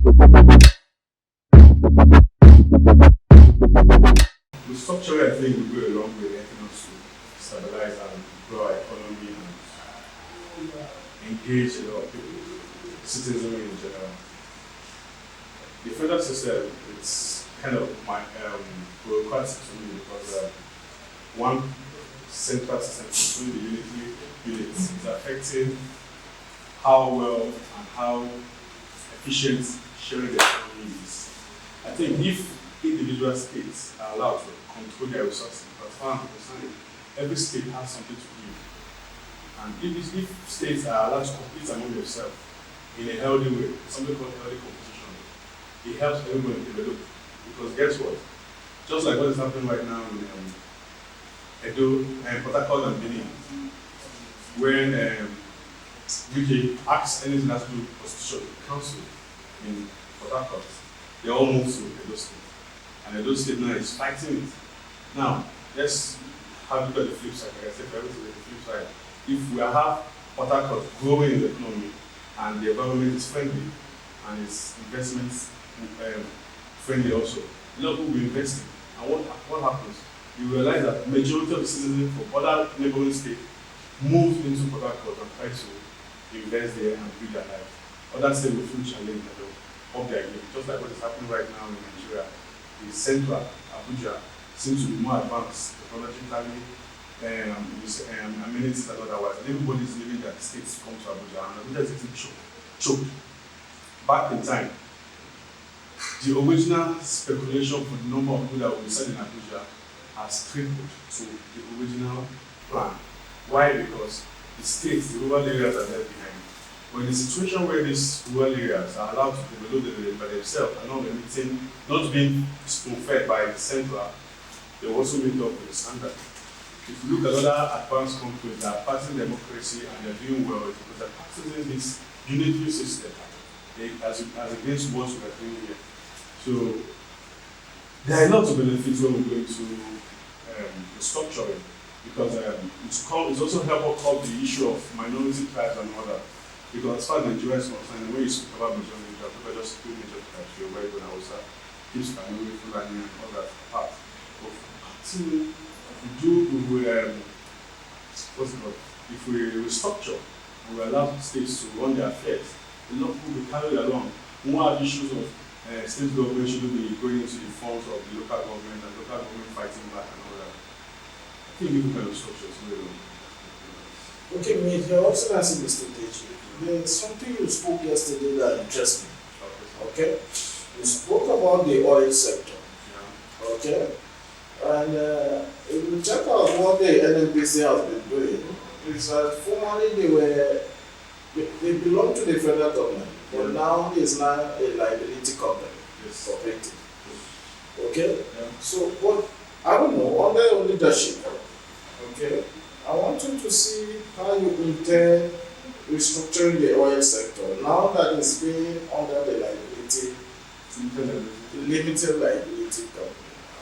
The structure, I think, will go a long way helping us to stabilize and grow our economy and engage a lot of people, citizenry in general. The federal system, it's kind of my bureaucratic to me because one central system, including the unitary units, is affecting how well and how efficient sharing the economy is. I think if individual states are allowed to control their resources, as far as I'm concerned, every state has something to give. And if states are allowed to compete among themselves in a healthy way, something called healthy competition, it helps everybody develop. Because guess what? Just like what is happening right now in Edo and Port Harcourt and Benin, when UK asks anything that has to do with constitution council in Port Harcourt, they all move to Edo State. And Edo State now is fighting it. Now, let's have a look at the flip side. Like I said, for everything, the flip side. If we have Port Harcourt growing in the economy and the environment is friendly and its investments friendly also, a lot of people will invest in. And what happens? You realize that majority of the citizens from other neighboring states move into Port Harcourt and try to invest there and build their life. Other states will feel challenged and they'll up their game. Just like what is happening right now in Nigeria. The central Abuja seems to be more advanced technologically, amenities and otherwise. And everybody is leaving their states to come to Abuja, and Abuja is getting choked. Back in time, the original speculation for the number of people that will reside in Abuja has tripled to the original plan. Why? Because the states, the rural areas are left behind. But in a situation where these rural areas are allowed to develop by themselves and not being spoon-fed by the central, they will also meet up with the standard. If you look at other advanced countries that are passing democracy and they're doing well, it's because they're practicing this unitary system as against what we are doing here. So there are a lot of benefits when we go into restructuring, because it's also help us curb the issue of minority tribes and all that. Because as far as Nigeria is concerned, when you speak about majority tribes, people are just two major tribes, you're very good, Hausa, Gibbs, Kanuri, Fulani, and all that part. But actually, if we restructure and we allow states to run their affairs, a lot of people will be carried along. We won't have issues of state government shouldn't be going into the forms of the local government and local government fighting back and all that. I think people can restructure is very long. Okay, Mate, Your Excellency, Mr. Deji, there's something you spoke yesterday that interests me. Okay? You spoke about the oil sector. Yeah. Okay? And if you check out what the NNPC has been doing, is that formerly they belong to the federal government, but now it's now a liability company. Yes. Cooperative. Okay? Yeah. So, but I don't know, under your leadership, okay, I want you to see how you intend restructuring the oil sector now that it's being under the limited liability company.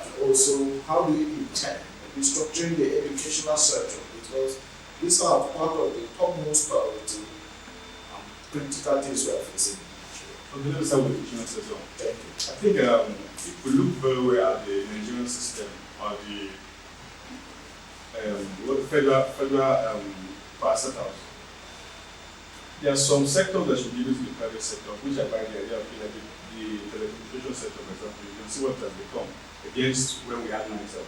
And also, how do you intend restructuring the educational sector? Because these are part of the topmost priority critical things we are facing. Okay, let me start with the educational sector. Thank you. I think if we look very well at the Nigerian system or the federal parastatals, there are some sectors that should be given to the private sector, which I find the idea of like the telecommunication sector, for example. You can see what it has become against when we had NITEL.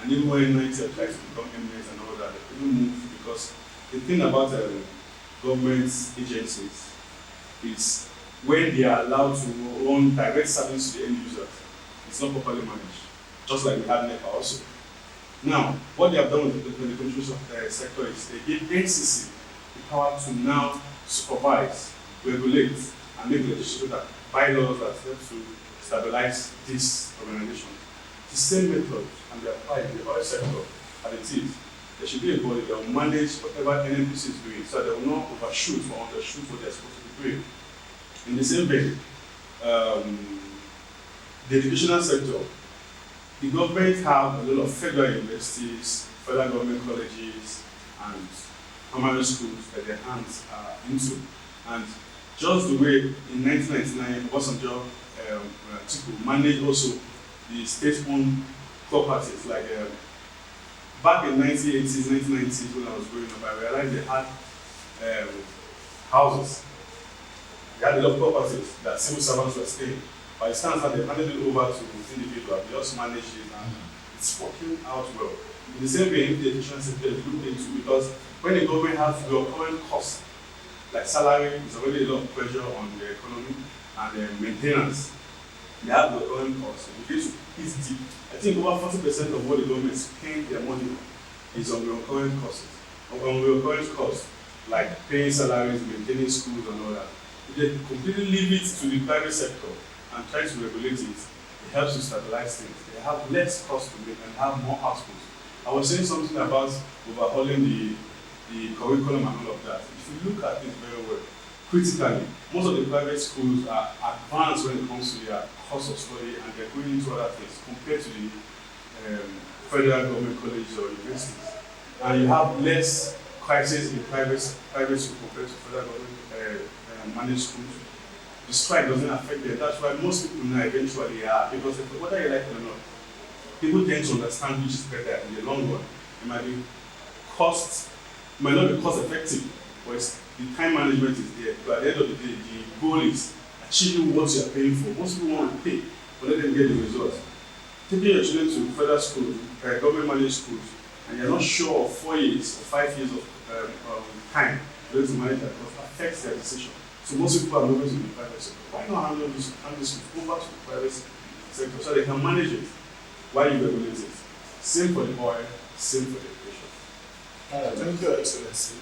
And even when NITEL tries to become eminent and all that, they couldn't move because the thing about government agencies is when they are allowed to run direct service to the end users, it's not properly managed. Just like we had NEPA also. Now, what they have done with the telecommunication sector is they give NCC the power to now supervise, regulate, and make legislation that bylaws that help to stabilize this organization. The same method can be applied in the oil sector as it is. There should be a body that will manage whatever NNPC is doing so that they will not overshoot or undershoot what they're supposed to be doing. In the same vein, the educational sector, the government have a lot of federal universities, federal government colleges, and primary schools that their hands are into. And Just the way in 1999, Obasanjo managed also the state-owned properties. Like back in 1980s, 1990s, when I was growing up, I realized they had houses. They had a lot of properties that civil servants were staying. By the stands that they handed it over to individuals, they just managed it, and it's working out well. In the same way, the education sector is looked into, because when the government has your current costs, like salary, is already a lot of pressure on the economy, and maintenance, they have the current costs. In case it's deep, I think over 40% of what the government is paying their money on is on recurrent costs. On recurrent costs, like paying salaries, maintaining schools, and all that. If they completely leave it to the private sector and try to regulate it, it helps to stabilize things. They have less cost to make and have more outputs. I was saying something about overhauling the curriculum and all of that. If you look at it very well, critically, most of the private schools are advanced when it comes to their cost of study, and they're going into other things compared to the federal government colleges or universities. And you have less crisis in private schools compared to federal government managed schools. The strike doesn't affect them. That's why most people now eventually are, because whether you like it or not, people tend to understand which is better in the long run. It might not be cost effective, but the time management is there. But at the end of the day, the goal is achieving what you are paying for. Most people want to pay, but let them get the results. Taking your children to federal school, government managed schools, and you're not sure of 4 years or 5 years of time to manage that cost, affects their decision. So most people are moving to the private sector. Why not hand this over to the private sector so they can manage it while you regulate it? Same for the oil, same for the education. Thank you, Excellency.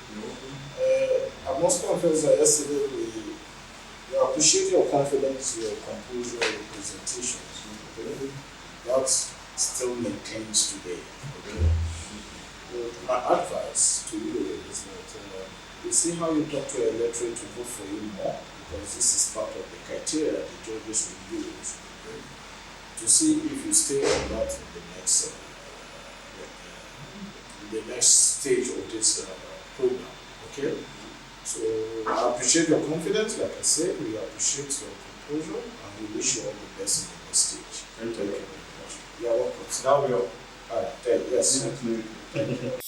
I must confess that yesterday we appreciate your confidence, your composure, your presentations. Okay? That still maintains today. Okay? My advice to you is that you see how you talk to your electorate to vote for you more, because this is part of the criteria the judges will use, okay, to see if you stay on that in the next stage of this program. Okay, so I appreciate your confidence. Like I said, we appreciate your composure, and we wish you all the best in the next stage. Thank you very much. You're welcome. Now we are. Yes. Thank you.